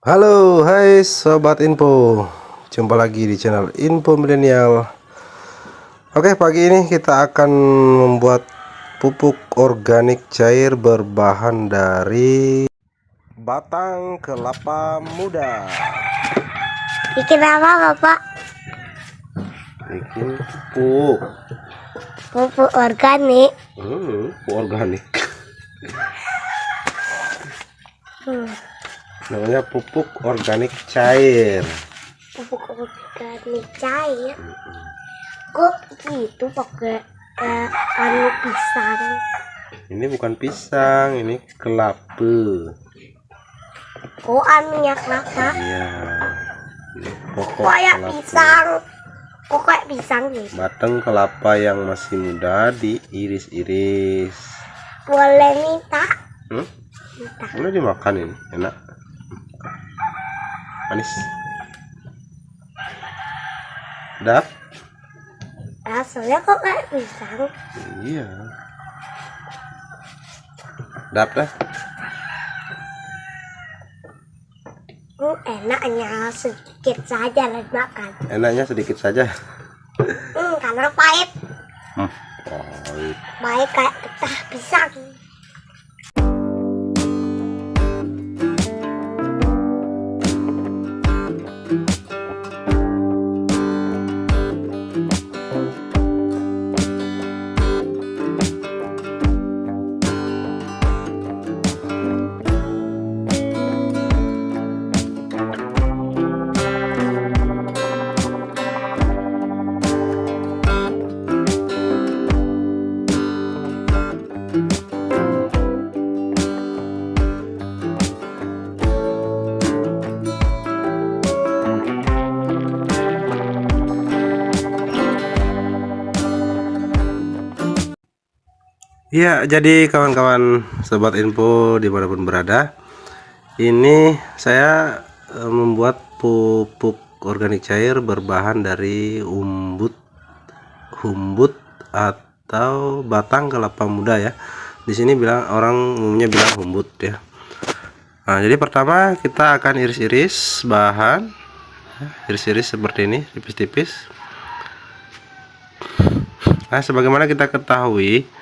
Halo, hai Sobat Info. Jumpa lagi di channel Info Milenial. Oke, pagi ini kita akan membuat pupuk organik cair berbahan dari batang kelapa muda. Bikin apa Bapak? Bikin pupuk. Pupuk organik. Pupuk organik. Namanya pupuk organik cair. Pupuk organik cair. Kok gitu pakai pisang? Ini bukan pisang, ini kelapa. Kok kelapa? Iya. Ini pokok Kayak kelapa. pisang. Kok kayak pisang nih? Batang kelapa yang masih muda diiris-iris. Boleh minta? Minta. Ini dimakan, ini enak, manis. Dap? Rasanya kok kayak pisang? Iya. Dap dah. Enaknya sedikit saja lah makan. Enaknya sedikit saja. Karena pahit. Pahit. Pahit kayak getah pisang. Ya, jadi kawan-kawan Sobat Info dimanapun berada, ini saya membuat pupuk organik cair berbahan dari humbut atau batang kelapa muda ya. Di sini orang umumnya bilang humbut ya. Nah, jadi pertama kita akan iris-iris bahan, iris-iris seperti ini, tipis-tipis. Nah, sebagaimana kita ketahui,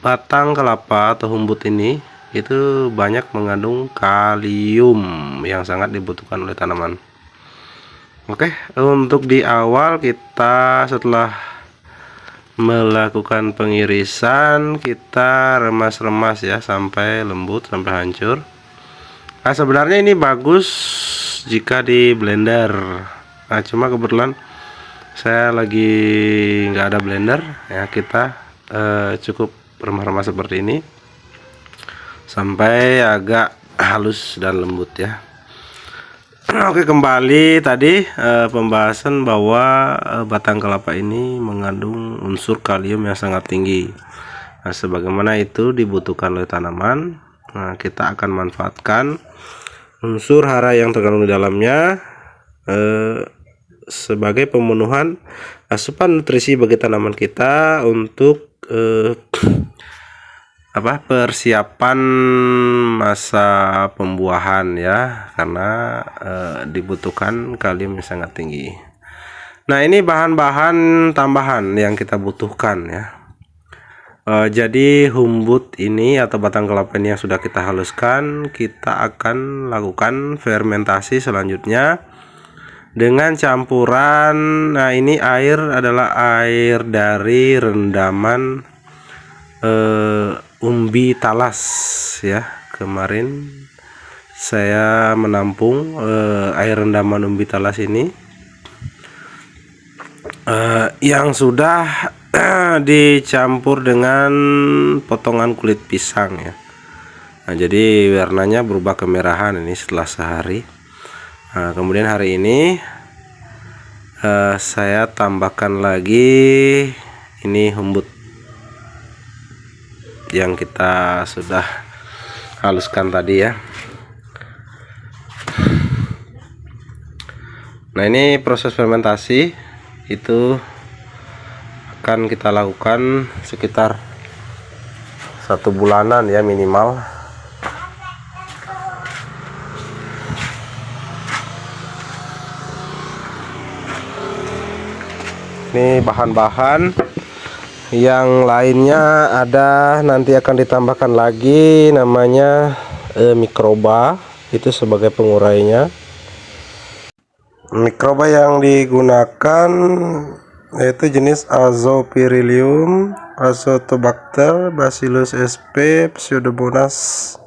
batang kelapa atau humbut ini itu banyak mengandung kalium yang sangat dibutuhkan oleh tanaman. Oke, untuk di awal kita setelah melakukan pengirisan, kita remas-remas ya sampai lembut, sampai hancur. Nah, sebenarnya ini bagus jika di blender. Nah, cuma kebetulan saya lagi nggak ada blender ya, kita cukup remah-remah seperti ini sampai agak halus dan lembut ya. Oke, kembali tadi pembahasan bahwa batang kelapa ini mengandung unsur kalium yang sangat tinggi. Nah, sebagaimana itu dibutuhkan oleh tanaman, nah, kita akan manfaatkan unsur hara yang terkandung di dalamnya sebagai pemenuhan asupan nutrisi bagi tanaman kita untuk persiapan masa pembuahan ya, karena dibutuhkan kalium yang sangat tinggi. Nah, ini bahan-bahan tambahan yang kita butuhkan ya. Jadi humbut ini atau batang kelapa ini yang sudah kita haluskan, kita akan lakukan fermentasi selanjutnya dengan campuran. Nah, ini air adalah air dari rendaman umbi talas ya. Kemarin saya menampung air rendaman umbi talas ini yang sudah dicampur dengan potongan kulit pisang ya. Nah, jadi warnanya berubah kemerahan ini setelah sehari. Nah, kemudian hari ini saya tambahkan lagi ini humbut yang kita sudah haluskan tadi ya. Nah, ini proses fermentasi itu akan kita lakukan sekitar 1 bulanan ya minimal. Ini bahan-bahan yang lainnya ada, nanti akan ditambahkan lagi namanya mikroba, itu sebagai pengurainya. Mikroba yang digunakan yaitu jenis Azopirillum, Azotobacter, Bacillus sp, Pseudomonas.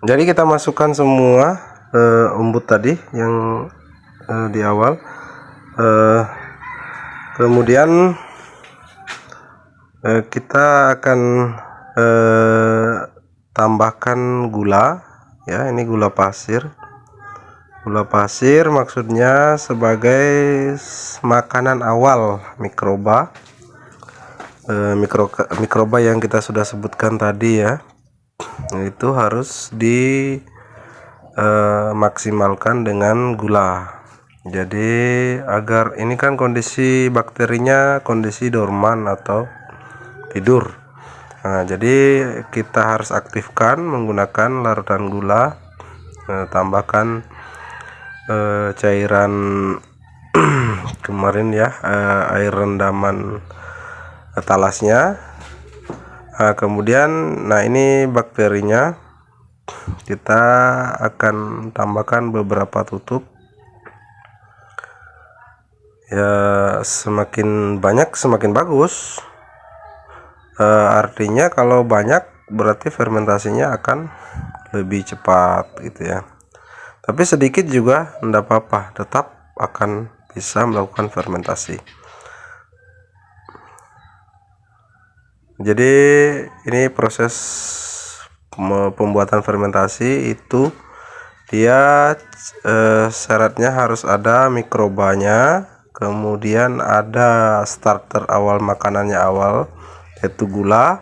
Jadi kita masukkan semua umbut tadi yang di awal. Kemudian kita akan tambahkan gula, ya. Ini gula pasir. Gula pasir maksudnya sebagai makanan awal mikroba. Mikroba yang kita sudah sebutkan tadi, ya, itu harus dimaksimalkan dengan gula. Jadi agar ini kan kondisi bakterinya kondisi dorman atau tidur. Nah, jadi kita harus aktifkan menggunakan larutan gula, tambahkan cairan kemarin, ya, air rendaman talasnya. Nah, kemudian ini bakterinya kita akan tambahkan beberapa tutup, ya. Semakin banyak semakin bagus. Artinya kalau banyak berarti fermentasinya akan lebih cepat, gitu ya. Tapi sedikit juga tidak apa-apa, tetap akan bisa melakukan fermentasi. Jadi ini proses pembuatan fermentasi itu dia syaratnya harus ada mikrobanya, kemudian ada starter awal makanannya awal yaitu gula,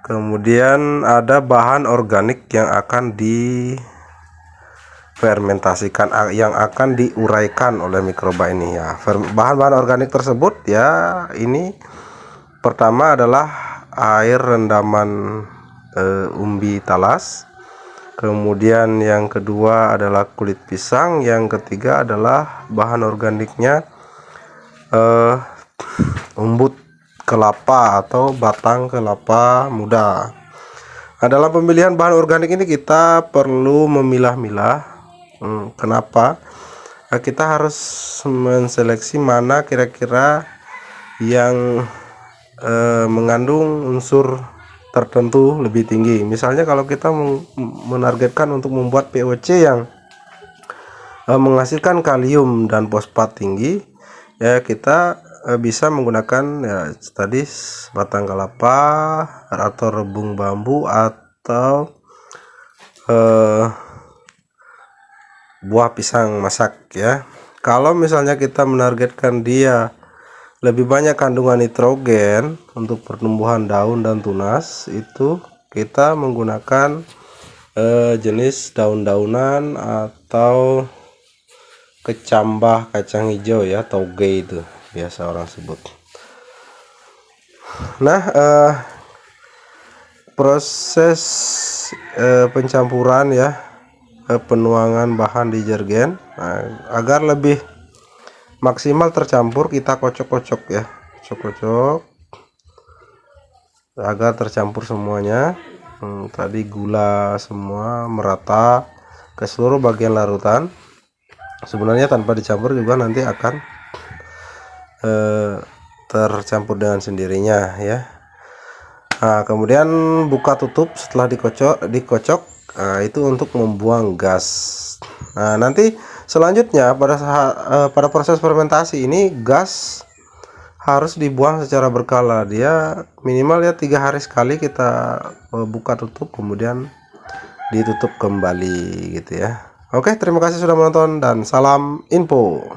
kemudian ada bahan organik yang akan difermentasikan, yang akan diuraikan oleh mikroba ini, ya. Bahan-bahan organik tersebut, ya, ini pertama adalah air rendaman umbi talas, kemudian yang kedua adalah kulit pisang, yang ketiga adalah bahan organiknya umbut kelapa atau batang kelapa muda. Nah, dalam pemilihan bahan organik ini kita perlu memilah-milah. Kenapa? Nah, kita harus menseleksi mana kira-kira yang mengandung unsur tertentu lebih tinggi. Misalnya kalau kita menargetkan untuk membuat POC yang menghasilkan kalium dan fosfat tinggi, ya, kita bisa menggunakan, ya, tadi batang kelapa atau rebung bambu atau buah pisang masak, ya. Kalau misalnya kita menargetkan dia lebih banyak kandungan nitrogen untuk pertumbuhan daun dan tunas, itu kita menggunakan jenis daun-daunan atau kecambah kacang hijau, ya, toge itu biasa orang sebut. Nah, proses pencampuran, ya, penuangan bahan di jerigen, agar lebih maksimal tercampur, kita kocok-kocok, ya, kocok-kocok agar tercampur semuanya. Tadi gula semua merata ke seluruh bagian larutan. Sebenarnya tanpa dicampur juga nanti akan tercampur dengan sendirinya, ya. Nah, kemudian buka tutup setelah dikocok, itu untuk membuang gas. Nah, nanti selanjutnya pada proses fermentasi ini gas harus dibuang secara berkala. Dia minimal, ya, 3 hari sekali kita buka tutup kemudian ditutup kembali, gitu ya. Oke, terima kasih sudah menonton dan salam info.